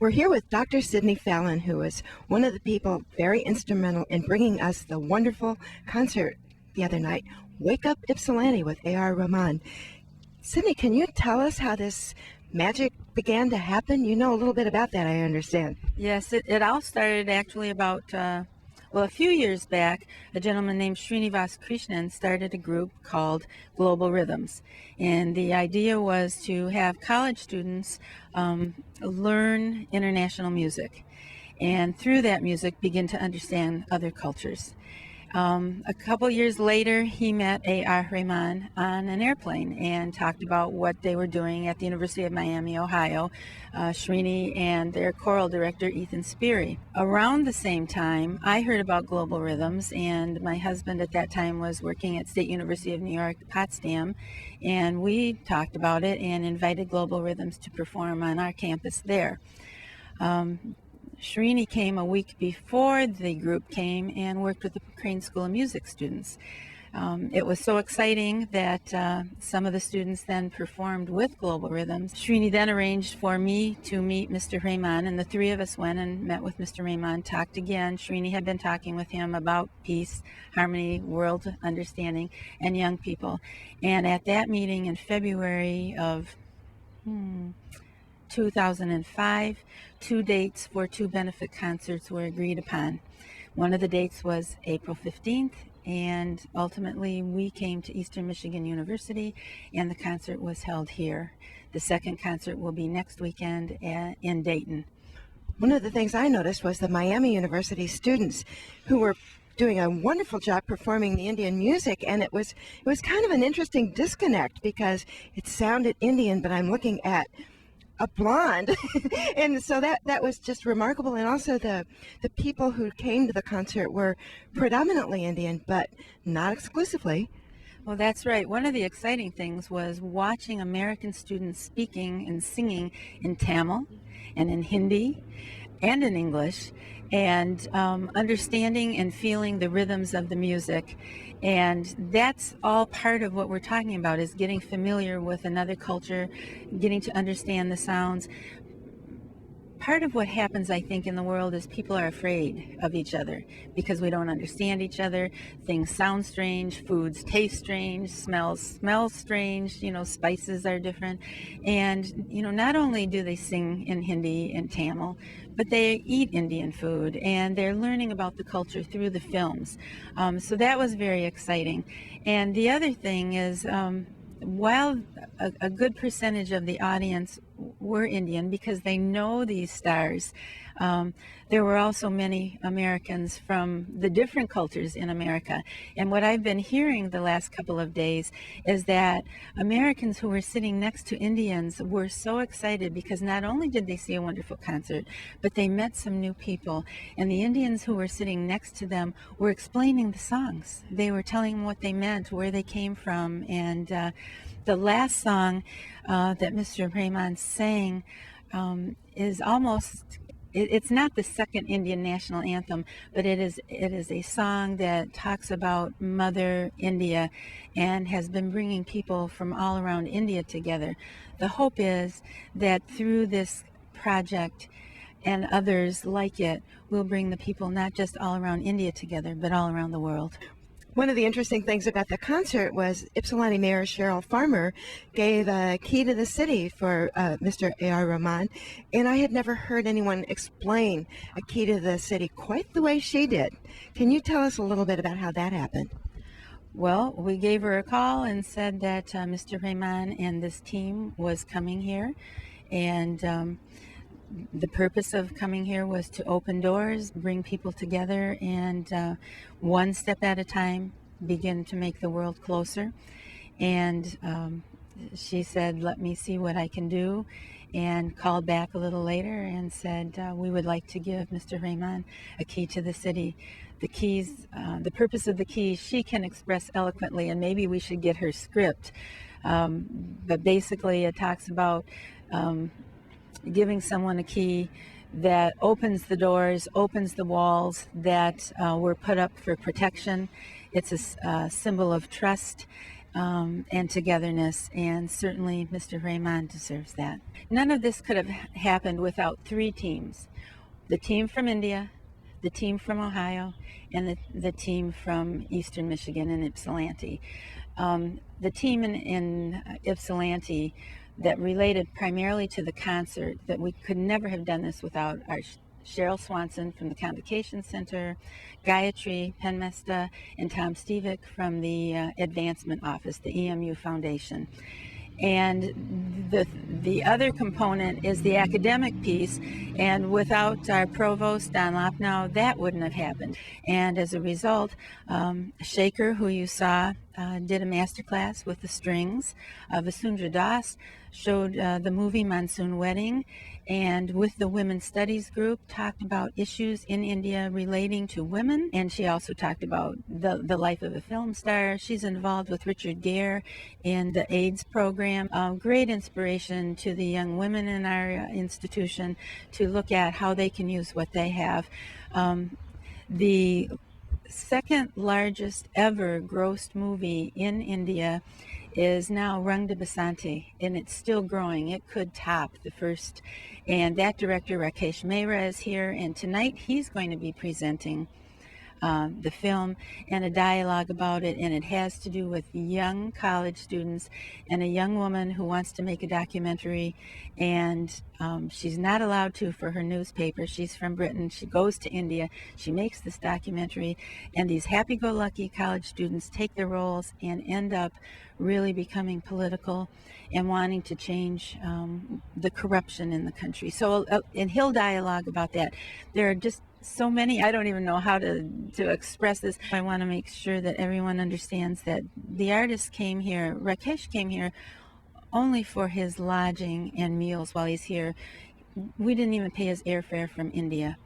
We're here with Dr. Sidney Fallon, who is one of the people very instrumental in bringing us the wonderful concert the other night, Wake Up Ypsilanti with A.R. Rahman. Sidney, can you tell us how this magic began to happen? You know a little bit about that, I understand. Yes, it all started actually about, a few years back. A gentleman named Srinivas Krishnan started a group called Global Rhythms. And the idea was to have college students learn international music, and through that music begin to understand other cultures. A couple years later, he met A.R. Rahman on an airplane and talked about what they were doing at the University of Miami, Ohio, Srini and their choral director, Ethan Sperry. Around the same time, I heard about Global Rhythms, and my husband at that time was working at State University of New York, Potsdam, and we talked about it and invited Global Rhythms to perform on our campus there. Srini came a week before the group came and worked with the Crane School of Music students. It was so exciting that some of the students then performed with Global Rhythms. Srini then arranged for me to meet Mr. Rahman, and the three of us went and met with Mr. Rahman, talked again. Srini had been talking with him about peace, harmony, world understanding, and young people. And at that meeting in February of 2005, 2 dates for 2 benefit concerts were agreed upon. One of the dates was April 15th, and ultimately we came to Eastern Michigan University, and the concert was held here. The second concert will be next weekend in Dayton. One of the things I noticed was the Miami University students who were doing a wonderful job performing the Indian music, and it was kind of an interesting disconnect because it sounded Indian, but I'm looking at a blonde. And so that was just remarkable. And also the people who came to the concert were predominantly Indian, but not exclusively. Well, that's right. One of the exciting things was watching American students speaking and singing in Tamil and in Hindi and in English, and understanding and feeling the rhythms of the music. And that's all part of what we're talking about, is getting familiar with another culture, getting to understand the sounds. Part of what happens, I think, in the world is people are afraid of each other because we don't understand each other. Things sound strange, foods taste strange, smells smell strange, spices are different. And, not only do they sing in Hindi and Tamil, but they eat Indian food, and they're learning about the culture through the films. So that was very exciting. And the other thing is, while a good percentage of the audience were Indian because they know these stars, there were also many Americans from the different cultures in America. And what I've been hearing the last couple of days is that Americans who were sitting next to Indians were so excited because not only did they see a wonderful concert, but they met some new people. And the Indians who were sitting next to them were explaining the songs. They were telling what they meant, where they came from. And the last song that Mr. Rahman sang is almost, it's not the second Indian national anthem, but it is a song that talks about Mother India and has been bringing people from all around India together. The hope is that through this project and others like it, we'll bring the people not just all around India together, but all around the world. One of the interesting things about the concert was Ypsilanti Mayor Cheryl Farmer gave a key to the city for Mr. A.R. Rahman, and I had never heard anyone explain a key to the city quite the way she did. Can you tell us a little bit about how that happened? Well, we gave her a call and said that Mr. Rahman and this team was coming here, and the purpose of coming here was to open doors, bring people together, and one step at a time begin to make the world closer. And she said, let me see what I can do, and called back a little later and said, we would like to give Mr. Rahman a key to the city. The keys, the purpose of the keys, she can express eloquently, and maybe we should get her script. But basically it talks about giving someone a key that opens the doors, opens the walls that were put up for protection. It's a symbol of trust. and togetherness, and certainly Mr. Rahman deserves that. None of this could have happened without three teams: the team from India, the team from Ohio, and the team from Eastern Michigan in Ypsilanti. The team in Ypsilanti that related primarily to the concert, that we could never have done this without our Cheryl Swanson from the Convocation Center, Gayatri Penmesta, and Tom Stevick from the Advancement Office, the EMU Foundation. And the other component is the academic piece, and without our provost, Don Lopnow, that wouldn't have happened. And as a result, Shaker, who you saw, did a master class with the strings. Vasundra Das showed the movie Monsoon Wedding, and with the Women's Studies group talked about issues in India relating to women, and she also talked about the life of a film star. She's involved with Richard Gere in the AIDS program. Great inspiration to the young women in our institution to look at how they can use what they have. The second largest ever grossed movie in India is now Rang de Basanti, and it's still growing. It could top the first. And that director, Rakesh Mehra, is here, and tonight he's going to be presenting the film and a dialogue about it, and it has to do with young college students and a young woman who wants to make a documentary, and she's not allowed to for her newspaper. She's from Britain. She goes to India. She makes this documentary, and these happy-go-lucky college students take their roles and end up really becoming political and wanting to change the corruption in the country. So, and he'll dialogue about that. There are just so many, I don't even know how to express this. I want to make sure that everyone understands that the artist came here, Rakesh came here only for his lodging and meals while he's here. We didn't even pay his airfare from India.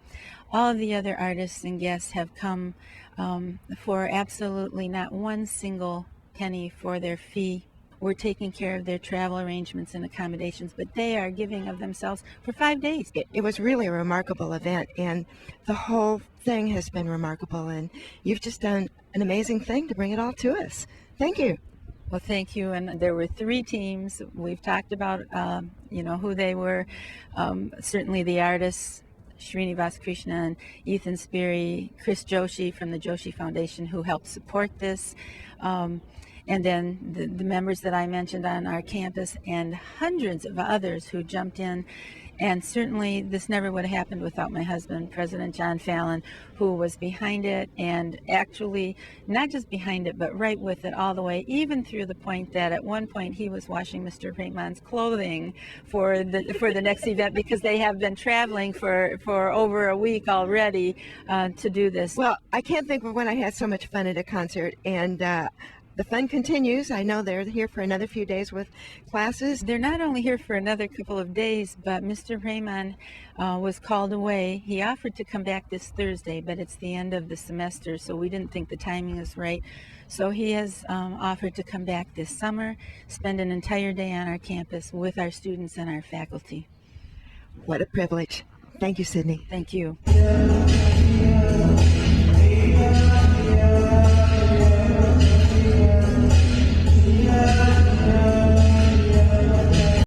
All of the other artists and guests have come for absolutely not one single penny for their fee. We're taking care of their travel arrangements and accommodations, but they are giving of themselves for 5 days. It was really a remarkable event, and the whole thing has been remarkable, and you've just done an amazing thing to bring it all to us. Thank you. Well, thank you. And there were three teams. We've talked about, who they were. Certainly the artists, Srinivas Krishnan, Ethan Sperry, Chris Joshi from the Joshi Foundation, who helped support this. And then the members that I mentioned on our campus, and hundreds of others who jumped in. And certainly this never would have happened without my husband, President John Fallon, who was behind it, and actually not just behind it, but right with it all the way, even through the point that at one point he was washing Mr. Rahman's clothing for the next event, because they have been traveling for over a week already to do this. Well, I can't think of when I had so much fun at a concert, and the fun continues. I know they're here for another few days with classes. They're not only here for another couple of days, but Mr. Rahman was called away. He offered to come back this Thursday, but it's the end of the semester, so we didn't think the timing was right. So he has offered to come back this summer, spend an entire day on our campus with our students and our faculty. What a privilege. Thank you, Sidney. Thank you.